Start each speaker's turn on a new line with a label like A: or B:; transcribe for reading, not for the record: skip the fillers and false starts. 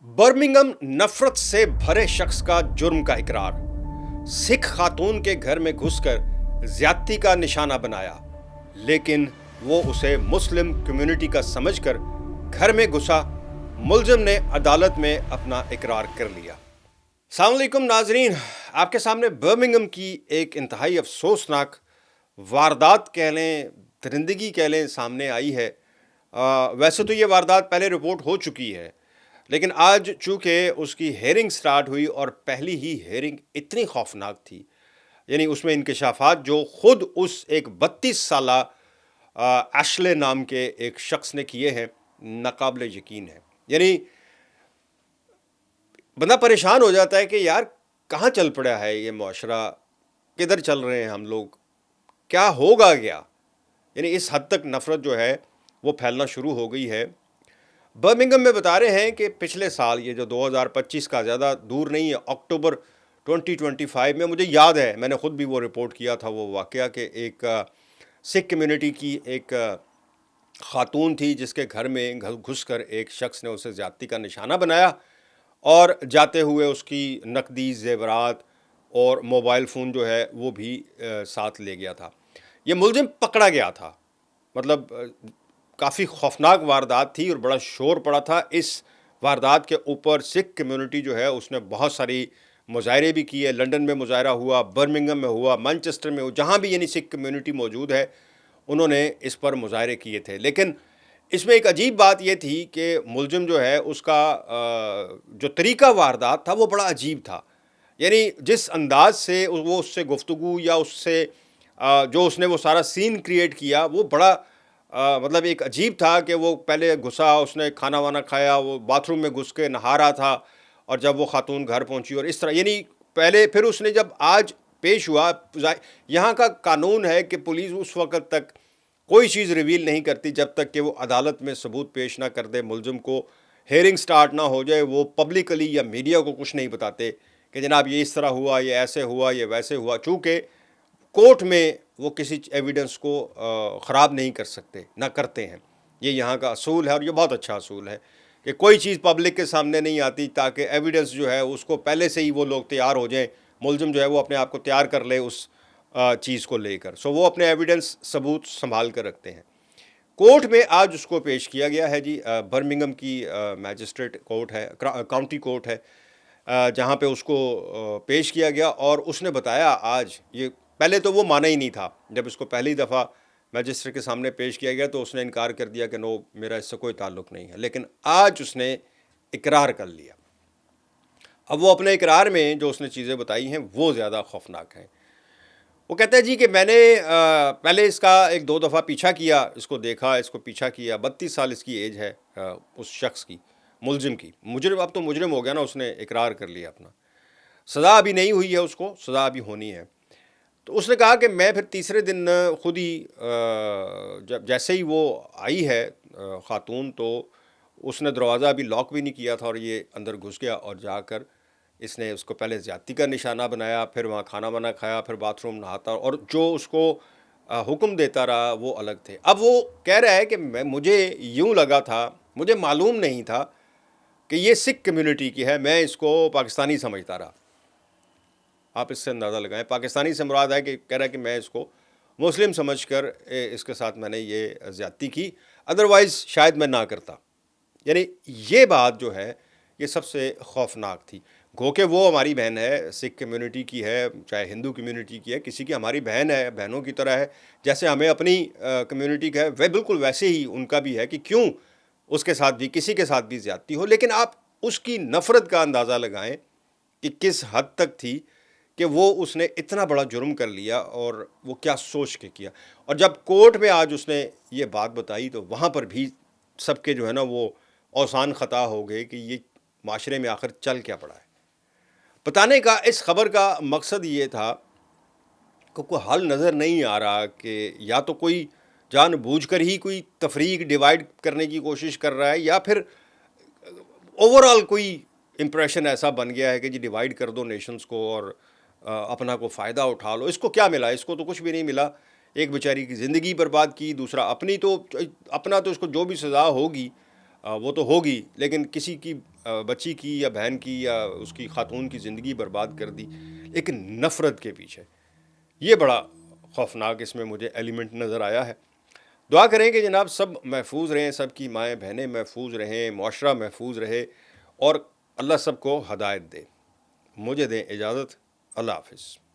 A: Birmingham नफरत से भरे शख्स का जुर्म का इकरार। सिख खातून के घर में घुसकर ज्यादती का निशाना बनाया, लेकिन वो उसे मुस्लिम कम्युनिटी का समझकर घर में घुसा। मुलजिम ने अदालत में अपना इकरार कर लिया। अस्सलाम वालेकुम नाजरीन, आपके सामने बर्मिंघम की एक इंतहाई अफसोसनाक वारदात कह लें, दरिंदगी कह लें, सामने आई है। वैसे तो ये वारदात पहले रिपोर्ट हो चुकी है, लेकिन आज चूँकि उसकी हेयरिंग स्टार्ट हुई और पहली ही हेयरिंग इतनी खौफनाक थी, यानी उसमें इंकशाफात जो ख़ुद उस एक 32 साला एशले नाम के एक शख्स ने किए हैं, नाकाबिले यकीन है। यानी बंदा परेशान हो जाता है कि यार कहाँ चल पड़ा है ये मुआशरा, किधर चल रहे हैं हम लोग, क्या होगा क्या। यानी इस हद तक नफ़रत जो है वो फैलना शुरू हो गई है। बर्मिंघम में बता रहे हैं कि पिछले साल, ये जो 2025 का ज़्यादा दूर नहीं है, अक्टूबर 2025 में, मुझे याद है मैंने ख़ुद भी वो रिपोर्ट किया था वो वाक़या कि एक सिख कम्युनिटी की एक ख़ातून थी जिसके घर में घुस कर एक शख्स ने उसे ज़्यादती का निशाना बनाया और जाते हुए उसकी नकदी, ज़ेवरात और मोबाइल फ़ोन जो है वो भी साथ ले गया था। ये मुलजिम पकड़ा गया था। मतलब काफ़ी खौफनाक वारदात थी और बड़ा शोर पड़ा था इस वारदात के ऊपर। सिख कम्युनिटी जो है उसने बहुत सारी मुजाहरे भी किए। लंदन में मुजाहरा हुआ, बर्मिंघम में हुआ, मैनचेस्टर में हुआ, जहाँ भी यानी सिख कम्युनिटी मौजूद है उन्होंने इस पर मुजाहरे किए थे। लेकिन इसमें एक अजीब बात ये थी कि मुलजिम जो है उसका जो तरीका वारदात था वो बड़ा अजीब था। यानी जिस अंदाज से वो उससे गुफ्तगू या उससे जो उसने वो सारा सीन क्रिएट किया वो बड़ा मतलब एक अजीब था कि वो पहले घुसा, उसने खाना वाना खाया, वो बाथरूम में घुस के नहा रहा था और जब वो खातून घर पहुंची और इस तरह, यानी पहले फिर उसने जब आज पेश हुआ, यहाँ का कानून है कि पुलिस उस वक़्त तक कोई चीज़ रिवील नहीं करती जब तक कि वो अदालत में सबूत पेश ना कर दे, मुलजिम को हेयरिंग स्टार्ट ना हो जाए। वो पब्लिकली या मीडिया को कुछ नहीं बताते कि जनाब ये इस तरह हुआ, ये ऐसे हुआ, ये वैसे हुआ, चूँकि कोर्ट में वो किसी एविडेंस को ख़राब नहीं कर सकते, ना करते हैं। ये यहाँ का असूल है और ये बहुत अच्छा असूल है कि कोई चीज़ पब्लिक के सामने नहीं आती ताकि एविडेंस जो है उसको पहले से ही वो लोग तैयार हो जाएं। मुलजिम जो है वो अपने आप को तैयार कर ले उस चीज़ को लेकर। सो वो अपने एविडेंस सबूत संभाल कर रखते हैं। कोर्ट में आज उसको पेश किया गया है जी। बर्मिंघम की मैजिस्ट्रेट कोर्ट है, काउंटी कोर्ट है, जहाँ पे उसको पेश किया गया और उसने बताया आज, ये पहले तो वो माना ही नहीं था। जब इसको पहली दफ़ा मैजिस्ट्रेट के सामने पेश किया गया तो उसने इनकार कर दिया कि नो, मेरा इससे कोई ताल्लुक़ नहीं है। लेकिन आज उसने इकरार कर लिया। अब वो अपने इकरार में जो उसने चीज़ें बताई हैं वो ज़्यादा खौफनाक हैं। वो कहता है जी कि मैंने पहले इसका एक दो दफ़ा पीछा किया, इसको देखा, इसको पीछा किया। 32 साल इसकी एज है उस शख्स की, मुलजिम की। मुजरिम, अब तो मुजरिम हो गया ना, उसने इकरार कर लिया अपना। सज़ा अभी नहीं हुई है, उसको सज़ा अभी होनी है। तो उसने कहा कि मैं फिर तीसरे दिन खुद ही जब जैसे ही वो आई है ख़ातून, तो उसने दरवाज़ा अभी लॉक भी नहीं किया था और ये अंदर घुस गया और जाकर इसने उसको पहले ज़्यादती का निशाना बनाया, फिर वहाँ खाना वाना खाया, फिर बाथरूम नहाता, और जो उसको हुक्म देता रहा वो अलग थे। अब वो कह रहा है कि मुझे यूँ लगा था, मुझे मालूम नहीं था कि ये सिख कम्युनिटी की है, मैं इसको पाकिस्तानी समझता रहा। आप इससे अंदाज़ा लगाएं, पाकिस्तानी से मुराद है कि कह रहा है कि मैं इसको मुस्लिम समझकर इसके साथ मैंने ये ज़्यादती की, अदरवाइज़ शायद मैं ना करता। यानी ये बात जो है ये सबसे खौफनाक थी। गो के वो हमारी बहन है, सिख कम्युनिटी की है, चाहे हिंदू कम्युनिटी की है, किसी की हमारी बहन है, बहनों की तरह है। जैसे हमें अपनी कम्युनिटी का है, वह बिल्कुल वैसे ही उनका भी है कि क्यों उसके साथ भी, किसी के साथ भी ज़्यादती हो। लेकिन आप उसकी नफ़रत का अंदाज़ा लगाएं कि किस हद तक थी कि वो उसने इतना बड़ा जुर्म कर लिया और वो क्या सोच के किया। और जब कोर्ट में आज उसने ये बात बताई तो वहाँ पर भी सबके जो है ना वो औसान ख़ता हो गए कि ये माशरे में आखिर चल क्या पड़ा है। बताने का इस ख़बर का मकसद ये था कि कोई हल नज़र नहीं आ रहा कि या तो कोई जानबूझकर ही कोई तफरीक डिवाइड करने की कोशिश कर रहा है, या फिर ओवरऑल कोई इम्प्रेशन ऐसा बन गया है कि जी डिवाइड कर दो नेशंस को और अपना को फ़ायदा उठा लो। इसको क्या मिला? इसको तो कुछ भी नहीं मिला। एक बेचारी की ज़िंदगी बर्बाद की, दूसरा अपनी तो अपना तो इसको जो भी सज़ा होगी वो तो होगी, लेकिन किसी की بچی کی یا بہن کی یا اس کی خاتون کی زندگی برباد کر دی ایک نفرت کے پیچھے. یہ بڑا خوفناک اس میں مجھے ایلیمنٹ نظر آیا ہے. دعا کریں کہ جناب سب محفوظ رہیں، سب کی مائیں بہنیں محفوظ رہیں، معاشرہ محفوظ رہے، اور اللہ سب کو ہدایت دے. مجھے دیں اجازت. اللہ حافظ.